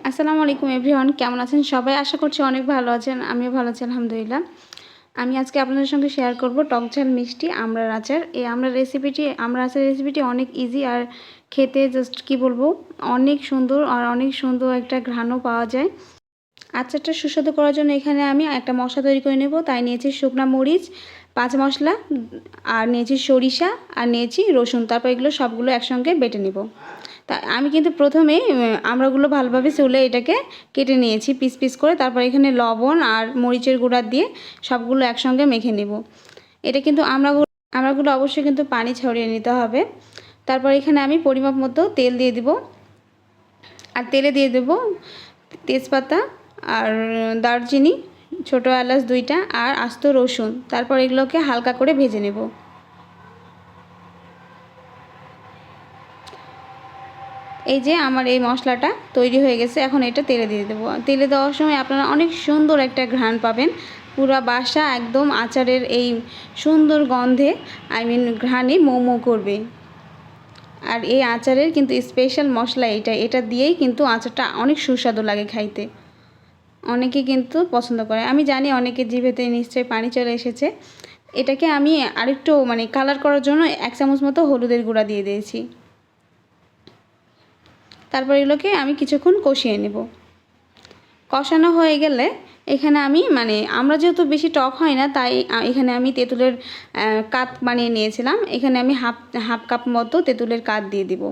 আসসালামু আলাইকুম এভরিওয়ান, কেমন আছেন সবাই? আশা করছি অনেক ভালো আছেন। আমিও ভালো আছি আলহামদুলিল্লাহ। আমি আজকে আপনাদের সঙ্গে শেয়ার করব টক ঝাল মিষ্টি আমড়ার আচার। এই আমড়ার আচারের রেসিপিটি অনেক ইজি আর খেতে জাস্ট কি বলবো, অনেক সুন্দর আর অনেক সুন্দর একটা ঘ্রাণও পাওয়া যায়। আচারটা সুস্বাদু করার জন্য এখানে আমি একটা মশলা তৈরি করে নেব। তাই নিয়েছি শুকনা মরিচ, 5 মশলা, আর নিয়েছি সরিষা, আর নিয়েছি রসুন। তারপর এগুলো সবগুলো একসঙ্গে বেটে নেব। তা আমি কিন্তু প্রথমে আমড়াগুলো ভালোভাবে চুলে এটাকে কেটে নিয়েছি পিস পিস করে। তারপর এখানে লবণ আর মরিচের গুঁড়া দিয়ে সবগুলো একসঙ্গে মেখে নেব। এটা কিন্তু আমড়াগুলো অবশ্যই কিন্তু পানি ছড়িয়ে নিতে হবে। তারপর এখানে আমি পরিমাপ মতো তেল দিয়ে দিব, আর তেলে দিয়ে দেব তেজপাতা আর দারচিনি, ছোটো এলাচ 2টা, আর আস্ত রসুন। তারপর এগুলোকে হালকা করে ভেজে নেব। এই যে আমার এই মশলাটা তৈরি হয়ে গেছে, এখন এটা তেলে দিয়ে দেবো। তেলে দেওয়ার সময় আপনারা অনেক সুন্দর একটা ঘ্রাণ পাবেন। পুরো বাসা একদম আচারের এই সুন্দর গন্ধে ঘ্রাণে মৌ করবে। আর এই আচারের কিন্তু স্পেশাল মশলা এটা দিয়েই কিন্তু আচারটা অনেক সুস্বাদু লাগে খাইতে। অনেকে কিন্তু পছন্দ করে, আমি জানি অনেকের জিভেতে নিশ্চয়ই পানি চলে এসেছে। এটাকে আমি আরেকটু কালার করার জন্য 1 চামচ মতো হলুদের গুঁড়া দিয়ে দিয়েছি। তারপর এগুলোকে আমি কিছুক্ষণ কষিয়ে নেব। কষানো হয়ে গেলে এখানে আমি আমরা যেহেতু বেশি টক হয় না, তাই এখানে আমি তেঁতুলের কাত বানিয়ে নিয়েছিলাম। এখানে আমি হাফ কাপ মতো তেঁতুলের কাত দিয়ে দিব।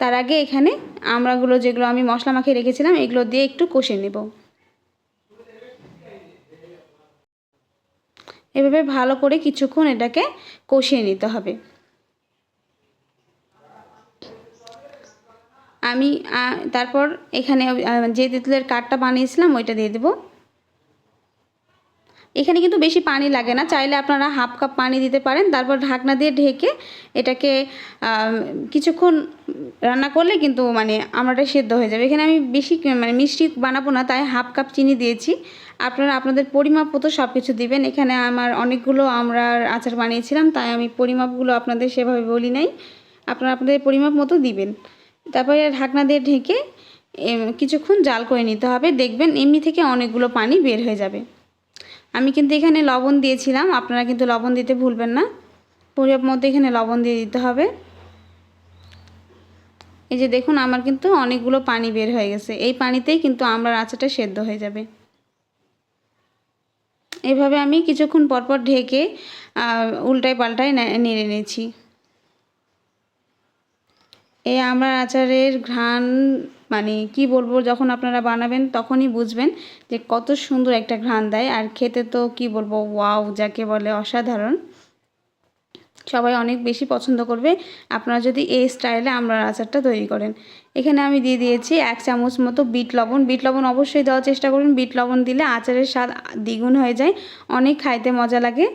তার আগে এখানে আমড়াগুলো যেগুলো আমি মশলা মাখিয়ে রেখেছিলাম এগুলো দিয়ে একটু কষিয়ে নেব। এভাবে ভালো করে কিছুক্ষণ এটাকে কষিয়ে নিতে হবে। আমি তারপর এখানে যে তেঁতুলের কাঠটা বানিয়েছিলাম ওইটা দিয়ে দেব। এখানে কিন্তু বেশি পানি লাগে না, চাইলে আপনারা হাফ কাপ পানি দিতে পারেন। তারপর ঢাকনা দিয়ে ঢেকে এটাকে কিছুক্ষণ রান্না করলে কিন্তু আমড়াটা সেদ্ধ হয়ে যাবে। এখানে আমি বেশি মিষ্টি বানাবো না, তাই হাফ কাপ চিনি দিয়েছি। আপনারা আপনাদের পরিমাপ মতো সব কিছু দিবেন। এখানে আমার অনেকগুলো আমড়ার আচার বানিয়েছিলাম, তাই আমি পরিমাপগুলো আপনাদের সেভাবে বলি নাই। আপনারা আপনাদের পরিমাপ মতো দিবেন। তারপরে ঢাকনা দিয়ে ঢেকে কিছুক্ষণ জাল করে নিতে হবে। দেখবেন এমনি থেকে অনেকগুলো পানি বের হয়ে যাবে। আমি কিন্তু এখানে লবণ দিয়েছিলাম, আপনারা কিন্তু লবণ দিতে ভুলবেন না। পরিমাপ মতো এখানে লবণ দিয়ে দিতে হবে। এই যে দেখুন আমার কিন্তু অনেকগুলো পানি বের হয়ে গেছে। এই পানিতেই কিন্তু আমড়ার আচারটা সেদ্ধ হয়ে যাবে। এভাবে আমি কিছুক্ষণ পরপর ঢেকে উল্টায় পাল্টায় নেড়ে নিয়েছি। এই আমড়ার আচারের ঘ্রাণ কি বলবো, যখন আপনারা বানাবেন তখনই বুঝবেন যে কত সুন্দর একটা ঘ্রাণ দেয়। আর খেতে তো কি বলবো, ওয়াও যাকে বলে, অসাধারণ। সবাই অনেক বেশি পছন্দ করবে আপনারা যদি এই স্টাইলে আমড়ার আচারটা তৈরি করেন। এখানে আমি দিয়ে দিয়েছি 1 চামচ মতো বিট লবণ। বিট লবণ অবশ্যই দেওয়ার চেষ্টা করুন। বিট লবণ দিলে আচারের স্বাদ দ্বিগুণ হয়ে যায়, অনেক খাইতে মজা লাগে।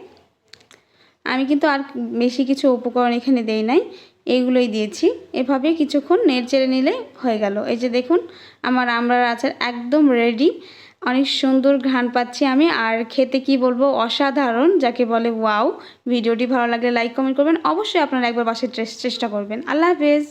আমি কিন্তু আর বেশি কিছু উপকরণ এখানে দেই নাই, এইগুলোই দিয়েছি। এভাবে কিছুক্ষণ নেড়ে নিলে হয়ে গেল। এই যে দেখুন আমার আমড়ার আচার একদম রেডি। অনেক সুন্দর ঘ্রাণ পাচ্ছি আমি, আর খেতে কি বলবো, অসাধারণ যাকে বলে ওয়াও। ভিডিওটি ভালো লাগলে লাইক কমেন্ট করবেন, অবশ্যই আপনারা একবার বাসায় চেষ্টা করবেন। আল্লাহ হাফেজ।